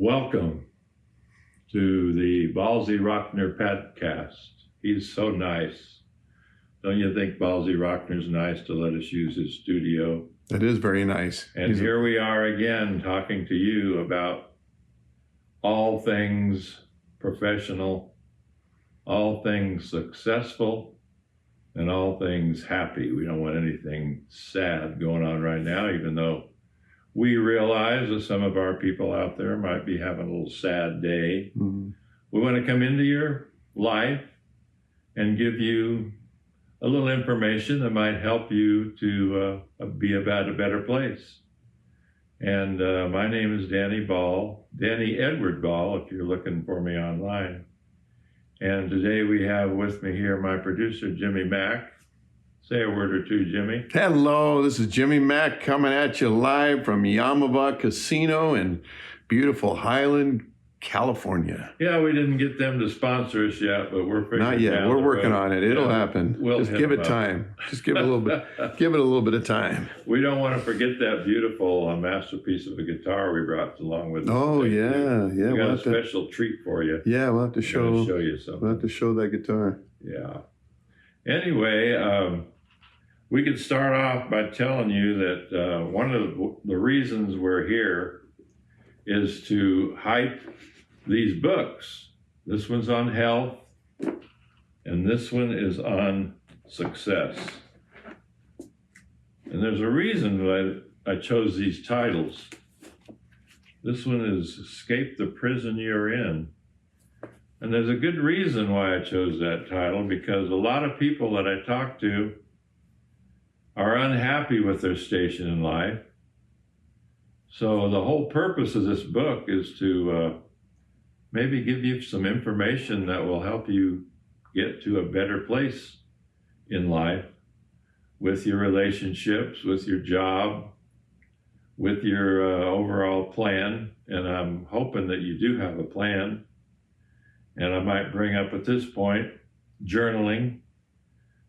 Welcome to the Ballsey Rockner Podcast. He's so nice. Don't you think Ballsey Rockner's nice to let us use his studio? That is very nice. And here we are again talking to you about all things professional, all things successful, and all things happy. We don't want anything sad going on right now, even though we realize that some of our people out there might be having a little sad day. Mm-hmm. We want to come into your life and give you a little information that might help you to be about a better place. And my name is Danney Edward Ball, if you're looking for me online. And today we have with me here my producer, Jimmy Mack. Say a word or two, Jimmy. Hello, this is Jimmy Mack coming at you live from Yamava Casino in beautiful Highland, California. Yeah, we didn't get them to sponsor us yet, but we're figuring Not yet. We're working on it. It'll happen. Just give it time. Just give it a little bit. Give it a little bit of time. We don't want to forget that beautiful masterpiece of a guitar we brought along with us. Oh yeah. We got a special treat for you. Yeah, we'll have to show you something. We'll have to show that guitar. Yeah. Anyway, we could start off by telling you that one of the reasons we're here is to hype these books. This one's on health, and this one is on success. And there's a reason that I chose these titles. This one is Escape the Prison You're In. And there's a good reason why I chose that title, because a lot of people that I talk to are unhappy with their station in life. So the whole purpose of this book is to maybe give you some information that will help you get to a better place in life with your relationships, with your job, with your overall plan. And I'm hoping that you do have a plan. And I might bring up at this point, journaling.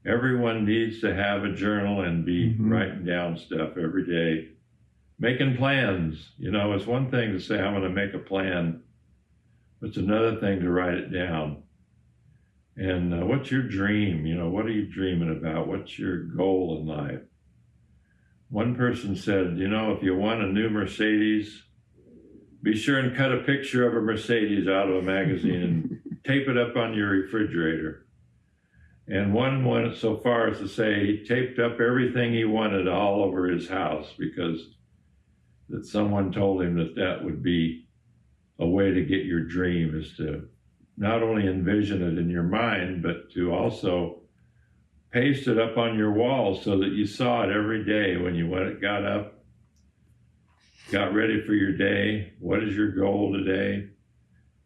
Everyone needs to have a journal and be writing down stuff every day. Making plans. You know, it's one thing to say, I'm going to make a plan. It's another thing to write it down. And what's your dream? You know, what are you dreaming about? What's your goal in life? One person said, you know, if you want a new Mercedes, be sure and cut a picture of a Mercedes out of a magazine and tape it up on your refrigerator. And one went so far as to say he taped up everything he wanted all over his house because that someone told him that that would be a way to get your dream, is to not only envision it in your mind, but to also paste it up on your wall so that you saw it every day when you got up, got ready for your day. What is your goal today?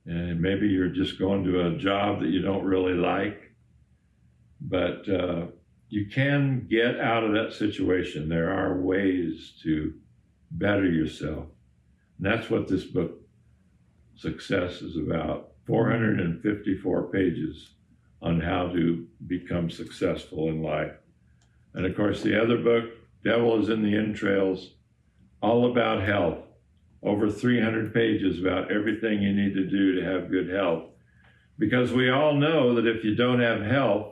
And maybe you're just going to a job that you don't really like. But you can get out of that situation. There are ways to better yourself. And that's what this book, Success, is about. 454 pages on how to become successful in life. And of course, the other book, Devil is in the Entrails, all about health. Over 300 pages about everything you need to do to have good health. Because we all know that if you don't have health,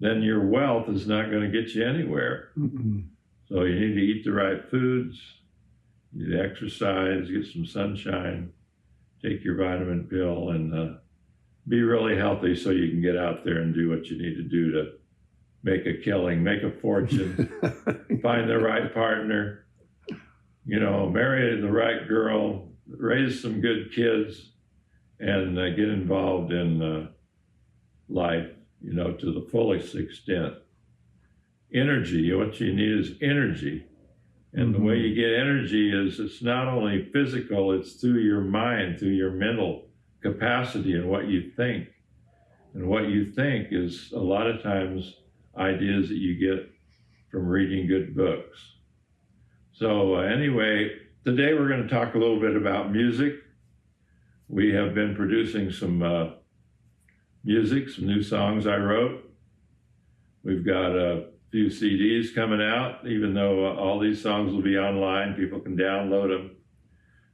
then your wealth is not going to get you anywhere. Mm-hmm. So you need to eat the right foods, you need to exercise, get some sunshine, take your vitamin pill, and be really healthy so you can get out there and do what you need to do to make a killing, make a fortune, find the right partner, you know, marry the right girl, raise some good kids, and get involved in life, you know, to the fullest extent. Energy, what you need is energy. And the way you get energy is it's not only physical, it's through your mind, through your mental capacity and what you think. And what you think is a lot of times ideas that you get from reading good books. So anyway, today we're going to talk a little bit about music. We have been producing some music, some new songs I wrote. We've got a few CDs coming out, even though all these songs will be online, people can download them.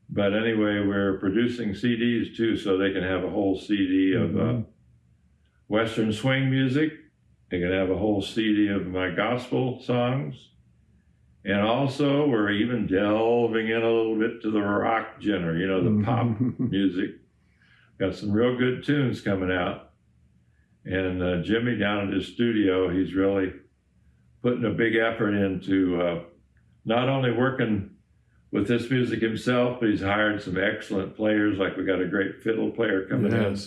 But anyway, we're producing CDs too, so they can have a whole CD of Western swing music. They can have a whole CD of my gospel songs. And also, we're even delving in a little bit to the rock genre, you know, the pop music. Got some real good tunes coming out. And Jimmy down at his studio, he's really putting a big effort into not only working with this music himself, but he's hired some excellent players. Like we got a great fiddle player coming in,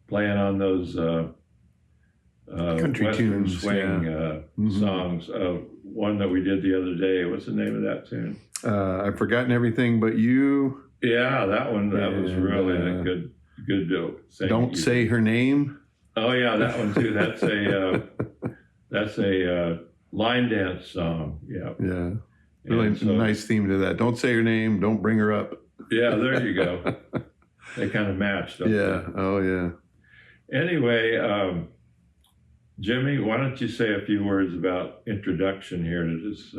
playing on those country Western tunes, swing songs. One that we did the other day. What's the name of that tune? I've forgotten everything but you. Yeah, that one. That was really a good joke. Don't say her name. Oh yeah, that one too. That's a line dance song. Yeah. Yeah. Really nice theme to that. Don't say her name. Don't bring her up. Yeah, there you go. They kind of matched. Don't Yeah. they? Oh yeah. Anyway, Jimmy, why don't you say a few words about introduction here to this?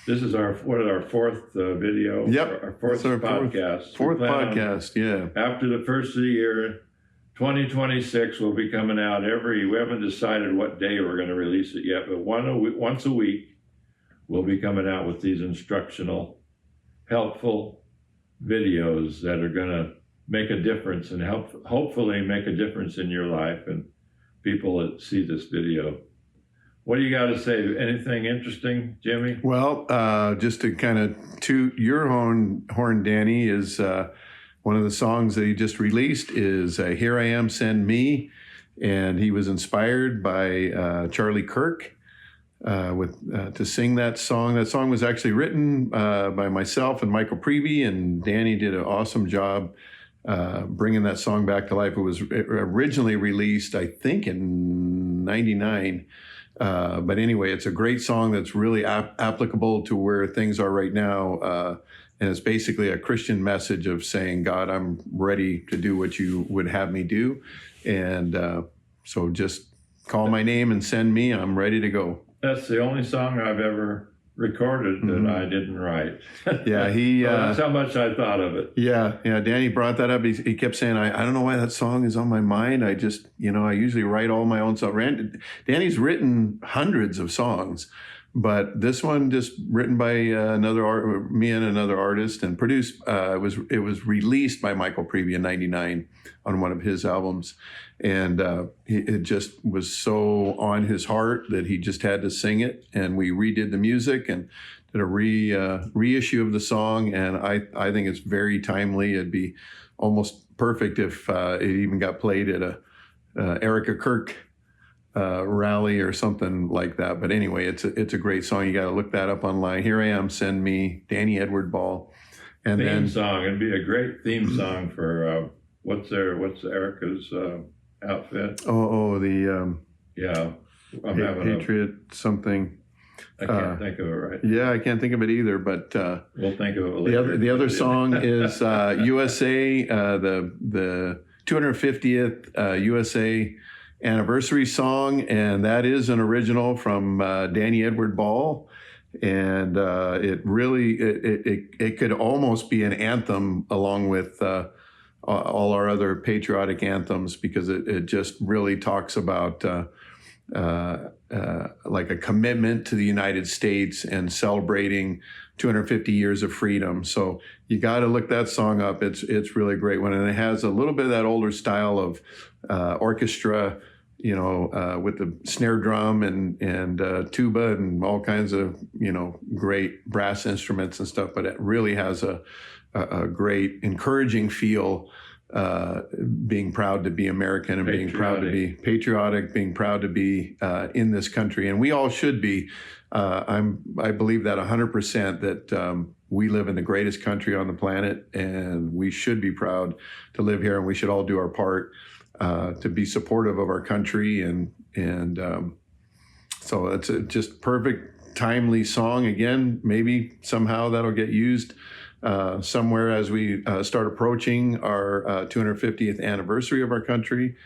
This is our fourth video. Yep. Our fourth podcast. Fourth podcast. Yeah. After the first of the year, 2026 will be coming out we haven't decided what day we're going to release it yet, but once a week, we'll be coming out with these instructional, helpful videos that are going to make a difference and hopefully make a difference in your life and people that see this video. What do you got to say? Anything interesting, Jimmy? Well, just to kind of toot your horn, Danney, is one of the songs that he just released is Here I Am, Send Me. And he was inspired by Charlie Kirk to sing that song. That song was actually written by myself and Michael Prevey, and Danney did an awesome job bringing that song back to life. It was originally released, I think, in '99. But anyway, it's a great song that's really applicable to where things are right now. And it's basically a Christian message of saying, God, I'm ready to do what you would have me do. And so just call my name and send me. I'm ready to go. That's the only song I've ever recorded that I didn't write. Yeah, that's how much I thought of it. Yeah. Danney brought that up. He kept saying, I don't know why that song is on my mind. I just, I usually write all my own stuff. Danney's written hundreds of songs, but this one just written by me and another artist, and produced. It was released by Michael Prevey in '99 on one of his albums, and it just was so on his heart that he just had to sing it. And we redid the music and did a reissue of the song, and I think it's very timely. It'd be almost perfect if it even got played at a Erica Kirk rally or something like that. But anyway, it's a great song. You got to look that up online. Here I Am, Send Me, Danney Edward Ball. And theme song. It'd be a great theme song for what's Erica's outfit? The Patriot something. I can't think of it right. Yeah, I can't think of it either. But we'll think of it later. The other song is USA, the 250th USA anniversary song, and that is an original from Danney Edward Ball. And it really it could almost be an anthem along with all our other patriotic anthems, because it just really talks about like a commitment to the United States and celebrating 250 years of freedom. So you got to look that song up. It's really a great one, and it has a little bit of that older style of orchestra, with the snare drum and tuba and all kinds of great brass instruments and stuff. But it really has a great encouraging feel, being proud to be American and being proud to be patriotic, being proud to be in this country. And we all should be. I believe that 100%, that we live in the greatest country on the planet, and we should be proud to live here, and we should all do our part to be supportive of our country. And so it's a just perfect, timely song. Again, maybe somehow that'll get used somewhere as we start approaching our 250th anniversary of our country.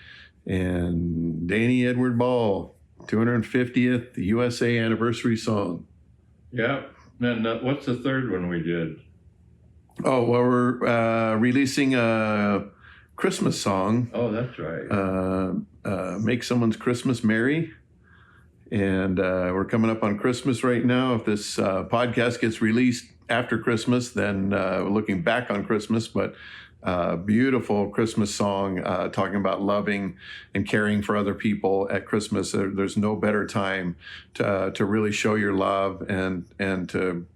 And Danney Edward Ball, 250th USA anniversary song. Yeah. And what's the third one we did? Oh, well, we're releasing a Christmas song, Oh, that's right. Make Someone's Christmas Merry. And we're coming up on Christmas right now. If this podcast gets released after Christmas, then we're looking back on Christmas, but beautiful Christmas song talking about loving and caring for other people at Christmas. There's no better time to really show your love and to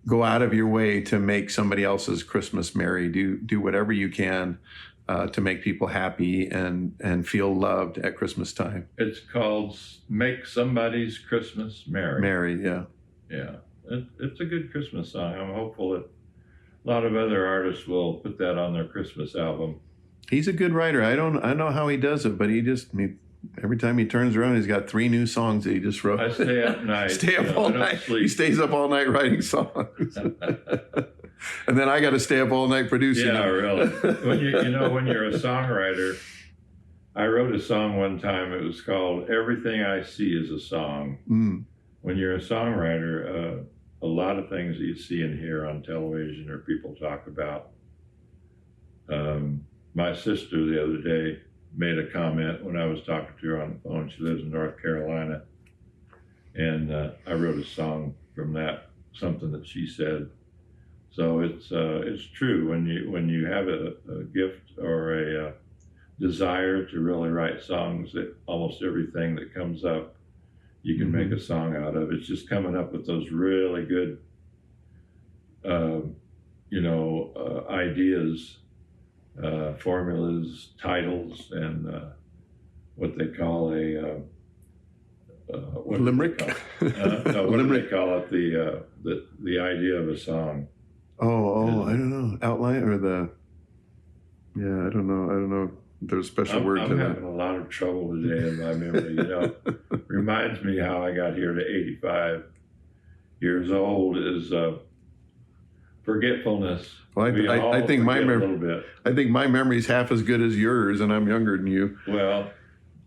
go out of your way to make somebody else's Christmas merry. Do whatever you can to make people happy and feel loved at Christmas time. It's called Make Somebody's Christmas Merry. Merry, yeah. Yeah, it's a good Christmas song. I'm hopeful that a lot of other artists will put that on their Christmas album. He's a good writer. I don't know how he does it, but every time he turns around, he's got 3 new songs that he just wrote. I stay up night. Stay up all night. He stays up all night writing songs. And then I got to stay up all night producing. Yeah, them. really. When you're a songwriter, I wrote a song one time. It was called "Everything I See Is a Song." Mm. When you're a songwriter, a lot of things that you see and hear on television or people talk about. My sister the other day made a comment when I was talking to her on the phone. She lives in North Carolina, and I wrote a song from that, something that she said. So it's true when you have a gift or a desire to really write songs, that almost everything that comes up you can make a song out of. It's just coming up with those really good ideas, formulas, titles, and what they call a limerick. No, what do they call it? The idea of a song. Oh, I don't know. Outline or I don't know. There's a special word to I'm that. having a lot of trouble today in my memory. Reminds me how I got here to 85 years old is forgetfulness. Well, I think my memory's half as good as yours, and I'm younger than you. Well,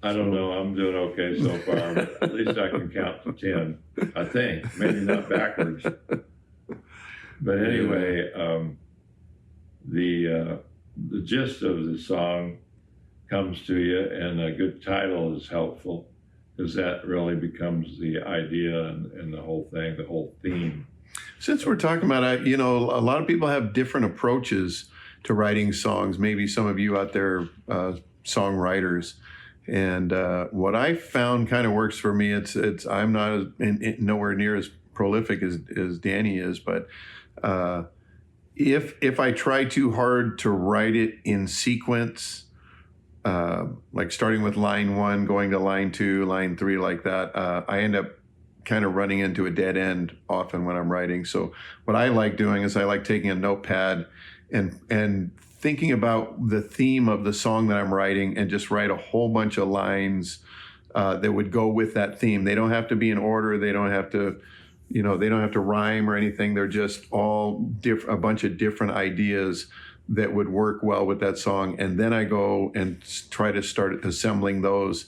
I don't know. I'm doing okay so far, but at least I can count to 10. I think, maybe not backwards. But anyway, the gist of the song comes to you, and a good title is helpful, because that really becomes the idea and the whole thing, the whole theme. Since we're talking about it, a lot of people have different approaches to writing songs. Maybe some of you out there, songwriters. And what I found kind of works for me, I'm not nowhere near as prolific as Danney is, but if I try too hard to write it in sequence, like starting with line 1, going to line 2, line 3, like that, I end up kind of running into a dead end often when I'm writing. So what I like doing is I like taking a notepad and thinking about the theme of the song that I'm writing, and just write a whole bunch of lines that would go with that theme. They don't have to be in order. They don't have to, they don't have to rhyme or anything. They're just all a bunch of different ideas that would work well with that song. And then I go and try to start assembling those.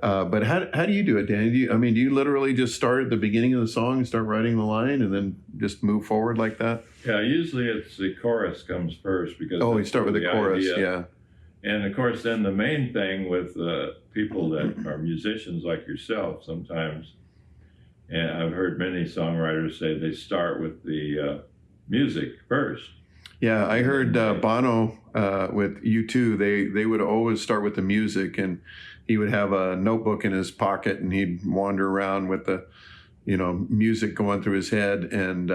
But how do you do it, Danney? Do you literally just start at the beginning of the song and start writing the line and then just move forward like that? Yeah, usually it's the chorus comes first, because you start with the chorus, idea. Yeah. And of course, then the main thing with people that are musicians like yourself sometimes, and I've heard many songwriters say they start with the music first. Yeah, I heard Bono with U2, they would always start with the music, and he would have a notebook in his pocket, and he'd wander around with the music going through his head and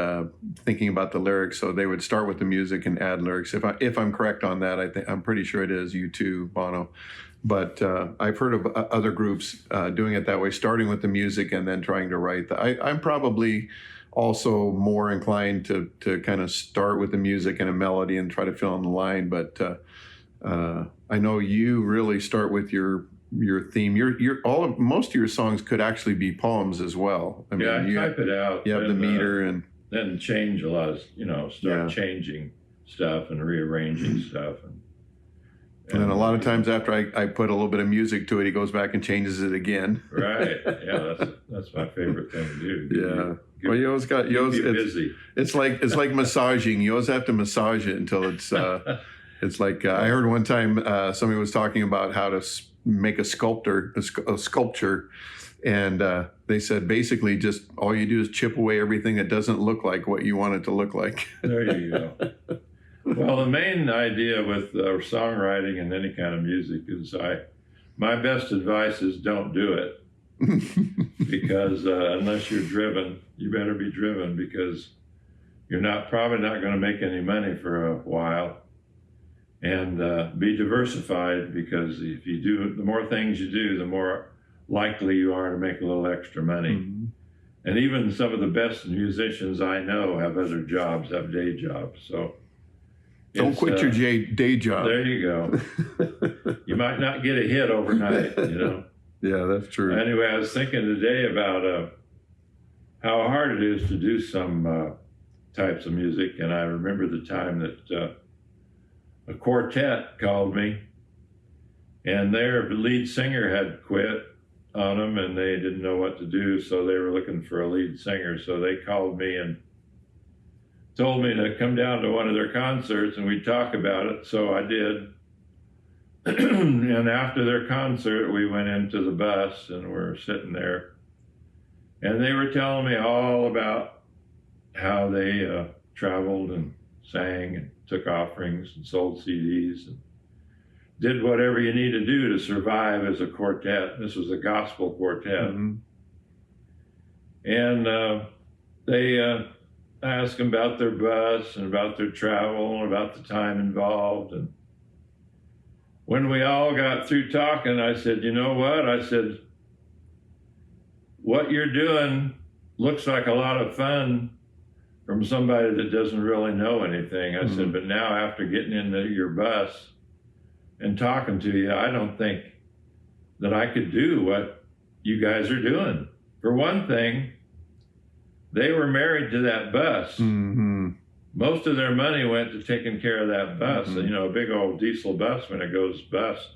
thinking about the lyrics. So they would start with the music and add lyrics. If I'm correct on that, I'm pretty sure it is U2, Bono. But I've heard of other groups doing it that way, starting with the music and then trying to write. I'm probably also more inclined to kind of start with the music and a melody and try to fill in the line. But I know you really start with your theme. Most of your songs could actually be poems as well. I type it out. You have the meter and then change a lot of, start changing stuff and rearranging stuff. And then a lot of times after I put a little bit of music to it, he goes back and changes it again. Right. Yeah, that's my favorite thing to do. Yeah. Well, you always got busy. It's like massaging. You always have to massage it until it's it's like I heard one time somebody was talking about how to make a sculpture, and they said basically just all you do is chip away everything that doesn't look like what you want it to look like. There you go. Well, the main idea with songwriting and any kind of music is my best advice is don't do it. Because unless you're driven, you better be driven, because you're probably not going to make any money for a while. And be diversified, because if you do, the more things you do, the more likely you are to make a little extra money. Mm-hmm. And even some of the best musicians I know have other jobs, have day jobs. So don't quit your day job. There you go. You might not get a hit overnight, Yeah, that's true. Anyway, I was thinking today about how hard it is to do some types of music. And I remember the time that a quartet called me, and their lead singer had quit on them, and they didn't know what to do, so they were looking for a lead singer. So they called me and told me to come down to one of their concerts and we'd talk about it. So I did. And after their concert, we went into the bus and we're sitting there, and they were telling me all about how they traveled and sang and took offerings and sold CDs and did whatever you need to do to survive as a quartet. This was a gospel quartet. Mm-hmm. And they asked them about their bus and about their travel and about the time involved. And when we all got through talking, I said, you know what? I said, what you're doing looks like a lot of fun from somebody that doesn't really know anything. I said, but now after getting into your bus and talking to you, I don't think that I could do what you guys are doing. For one thing, they were married to that bus. Mm-hmm. Most of their money went to taking care of that bus. Mm-hmm. A big old diesel bus, when it goes bust,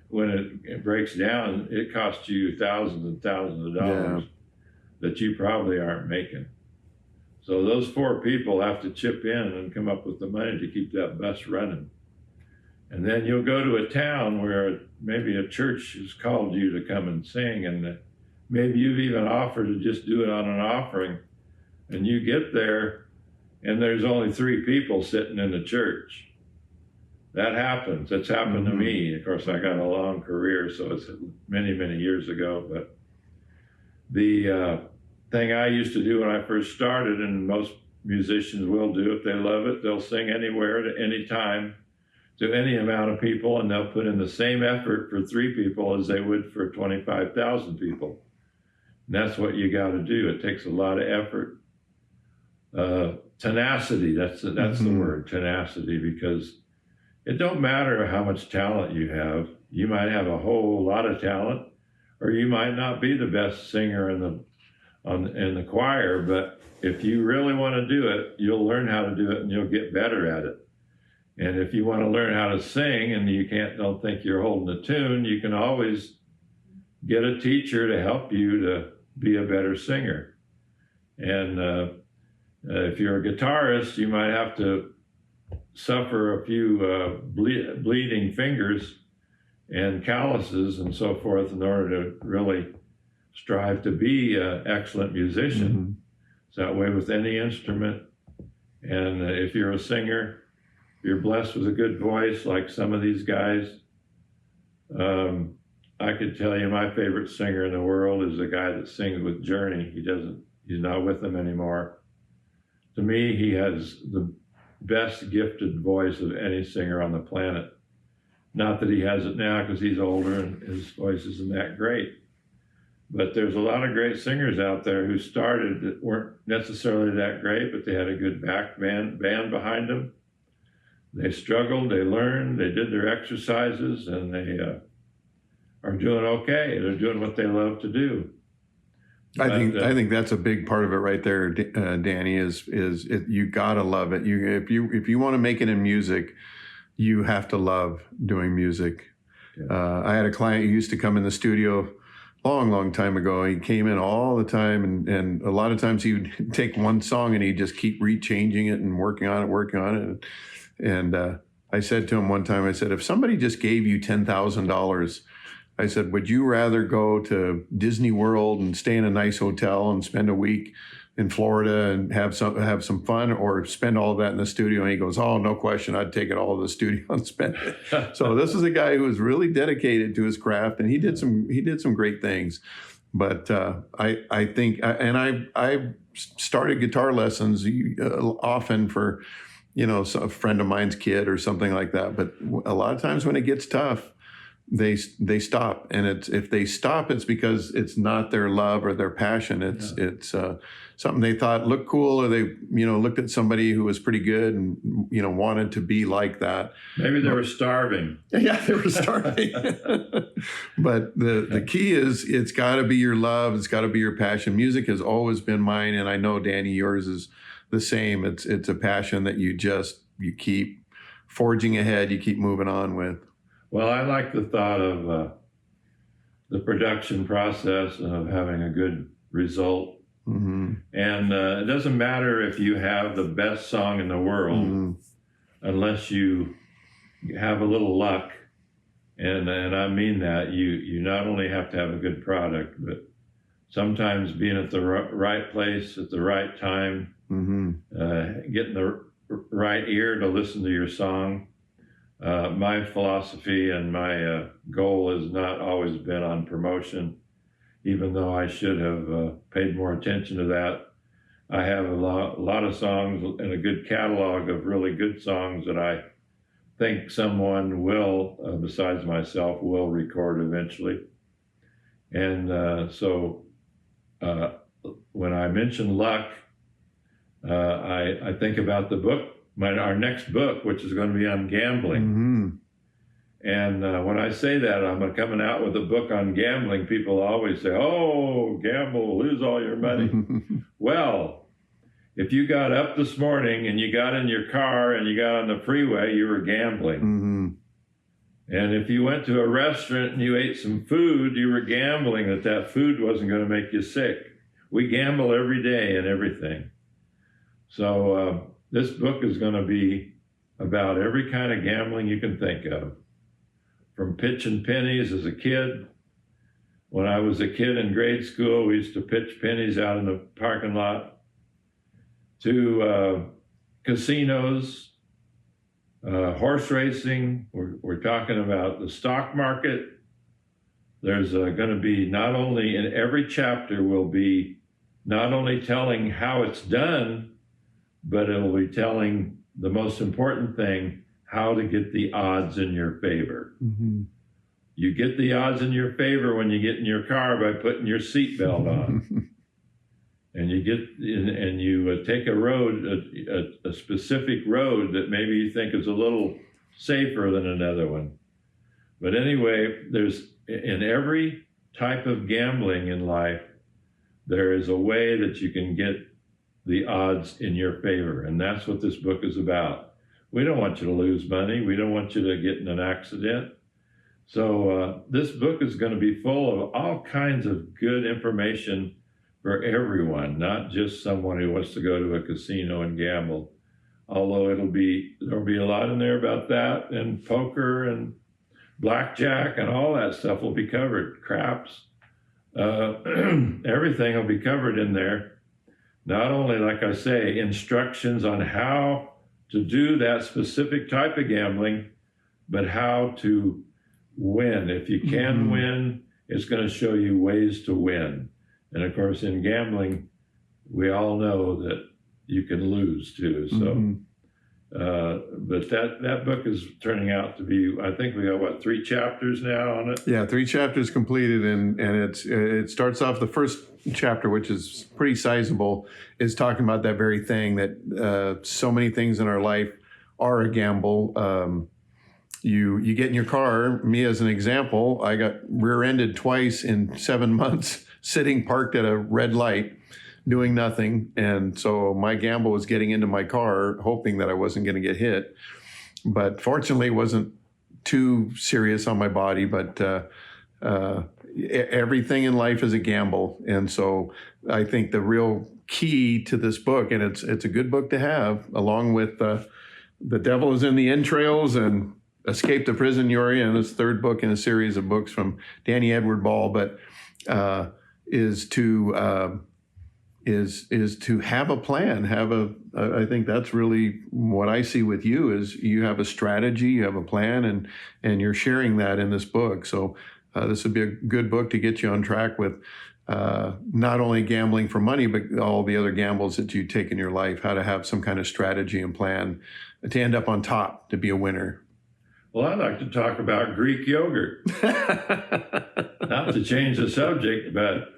when it breaks down, it costs you thousands and thousands of dollars that you probably aren't making. So those 4 people have to chip in and come up with the money to keep that bus running. And then you'll go to a town where maybe a church has called you to come and sing, and maybe you've even offered to just do it on an offering. And you get there, and there's only 3 people sitting in the church. That happens. It's happened to me. Of course, I got a long career, so it's many, many years ago. But the thing I used to do when I first started, and most musicians will do if they love it, they'll sing anywhere at any time to any amount of people, and they'll put in the same effort for 3 people as they would for 25,000 people. And that's what you got to do. It takes a lot of effort. Tenacity, that's the word, tenacity, because it don't matter how much talent you have. You might have a whole lot of talent, or you might not be the best singer in the choir, but if you really want to do it, you'll learn how to do it and you'll get better at it. And if you want to learn how to sing and you don't think you're holding a tune, you can always get a teacher to help you to be a better singer. And if you're a guitarist, you might have to suffer a few bleeding fingers and calluses and so forth in order to really strive to be an excellent musician. Mm-hmm. It's that way with any instrument. And if you're a singer, if you're blessed with a good voice like some of these guys, I could tell you my favorite singer in the world is the guy that sings with Journey. He's not with them anymore. To me, he has the best gifted voice of any singer on the planet. Not that he has it now because he's older and his voice isn't that great. But there's a lot of great singers out there who started that weren't necessarily that great, but they had a good band behind them. They struggled, they learned, they did their exercises, and they are doing okay. They're doing what they love to do. I think that's a big part of it right there, Danney. Is you gotta love it. If you want to make it in music, you have to love doing music. Yeah. I had a client who used to come in the studio long time ago. He came in all the time, and a lot of times he would take one song and he'd just keep rechanging it and working on it. And I said to him one time, I said, if somebody just gave you $10,000, I said, would you rather go to Disney World and stay in a nice hotel and spend a week in Florida and have some fun, or spend all of that in the studio? And he goes, oh, no question, I'd take it all to the studio and spend it. So this is a guy who was really dedicated to his craft, and he did some great things. But I think, and I started guitar lessons often for, a friend of mine's kid or something like that. But a lot of times when it gets tough, they stop, and if they stop, it's because it's not their love or their passion. It's something they thought looked cool, or they looked at somebody who was pretty good and wanted to be like that. Maybe they were starving. Yeah, they were starving. But the key is, it's got to be your love. It's got to be your passion. Music has always been mine, and I know, Danney, yours is the same. It's a passion that you keep forging ahead. You keep moving on with. Well, I like the thought of the production process of having a good result. Mm-hmm. And it doesn't matter if you have the best song in the world, Mm-hmm. unless you have a little luck. And I mean that. You not only have to have a good product, but sometimes being at the right place at the right time, Mm-hmm. getting the right ear to listen to your song. My philosophy and my goal has not always been on promotion, even though I should have paid more attention to that. I have a lot of songs and a good catalog of really good songs that I think someone will, besides myself, will record eventually. And so when I mention luck, I think about the book, our next book, which is going to be on gambling. Mm-hmm. And when I say that I'm coming out with a book on gambling, people always say, oh, gamble, lose all your money. Well, if you got up this morning and you got in your car and you got on the freeway, you were gambling. Mm-hmm. And if you went to a restaurant and you ate some food, you were gambling that food wasn't going to make you sick. We gamble every day and everything. So this book is going to be about every kind of gambling you can think of. From pitching pennies as a kid. When I was a kid in grade school, we used to pitch pennies out in the parking lot, to casinos, horse racing. We're talking about the stock market. There's going to be, not only in every chapter will be not only telling how it's done, but it will be telling the most important thing, how to get the odds in your favor. Mm-hmm. You get the odds in your favor when you get in your car by putting your seatbelt on. And you take a road, a specific road that maybe you think is a little safer than another one. But anyway, in every type of gambling in life, there is a way that you can get the odds in your favor. And that's what this book is about. We don't want you to lose money. We don't want you to get in an accident. So this book is going to be full of all kinds of good information for everyone, not just someone who wants to go to a casino and gamble. Although there'll be a lot in there about that, and poker and blackjack and all that stuff will be covered. Craps, everything will be covered in there. Not only, like I say, instructions on how to do that specific type of gambling, but how to win. If you can win, it's going to show you ways to win. And of course, in gambling, we all know that you can lose too. So, but that book is turning out to be, I think we got 3 chapters now on it? Yeah, 3 chapters completed, and it starts off, the first chapter, which is pretty sizable, is talking about that very thing, that so many things in our life are a gamble. You get in your car, me as an example, I got rear-ended twice in 7 months, sitting parked at a red light, doing nothing. And so my gamble was getting into my car, hoping that I wasn't going to get hit. but fortunately it wasn't too serious on my body. But everything in life is a gamble. And so I think the real key to this book, and it's a good book to have, along with The Devil is in the Entrails and Escape the Prison You're In, this third book in a series of books from Danny Edward Ball, but is to have a plan, I think that's really what I see with you, is you have a strategy, you have a plan, and you're sharing that in this book. So this would be a good book to get you on track with not only gambling for money, but all the other gambles that you take in your life, how to have some kind of strategy and plan to end up on top, to be a winner. Well, I'd like to talk about Greek yogurt. Not to change the subject, but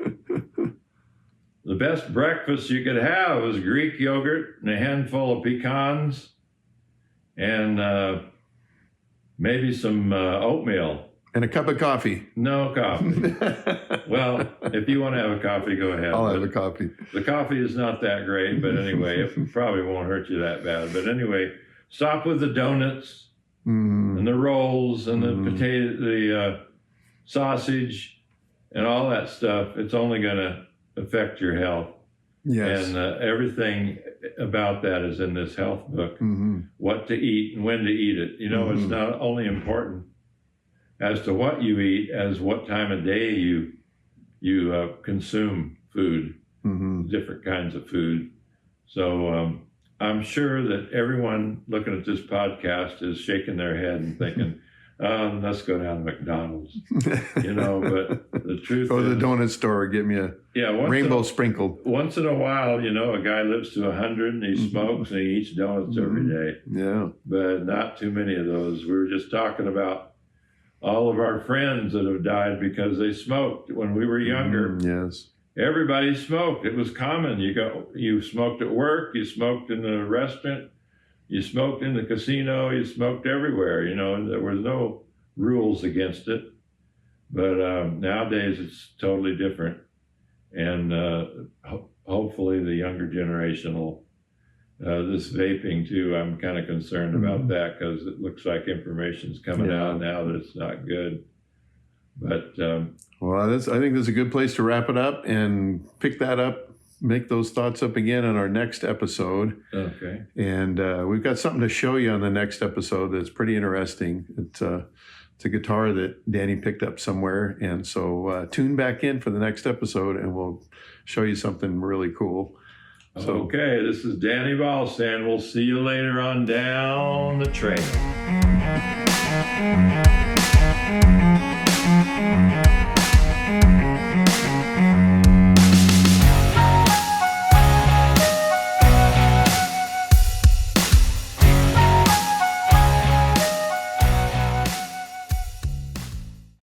the best breakfast you could have is Greek yogurt and a handful of pecans and maybe some oatmeal. And a cup of coffee. No coffee. Well, if you want to have a coffee, go ahead. I'll have a coffee. The coffee is not that great, but anyway, it probably won't hurt you that bad. But anyway, stop with the donuts and the rolls and the potato, the sausage and all that stuff. It's only going to affect your health. Yes. And everything about that is in this health book. What to eat and when to eat it. You know, it's not only important as to what you eat, as what time of day you consume food, different kinds of food. So I'm sure that everyone looking at this podcast is shaking their head and thinking, let's go down to McDonald's, you know, but the truth Go to is, the donut store, get me a rainbow sprinkled. Once in a while, you know, a guy lives to 100 and he smokes and he eats donuts every day. Yeah. But not too many of those. We were just talking about all of our friends that have died because they smoked when we were younger. Yes. Everybody smoked. It was common. You smoked at work, you smoked in the restaurant, you smoked in the casino, you smoked everywhere. You know, there was no rules against it. But nowadays it's totally different. And hopefully the younger generation will, this vaping too, I'm kind of concerned about that because it looks like information's coming out now that it's not good. But well, I think this is a good place to wrap it up and pick that up, make those thoughts up again in our next episode. Okay. And we've got something to show you on the next episode that's pretty interesting. It's a guitar that Danny picked up somewhere. And so tune back in for the next episode and we'll show you something really cool. So, okay, this is Danny Ballsey. We'll see you later on down the trail.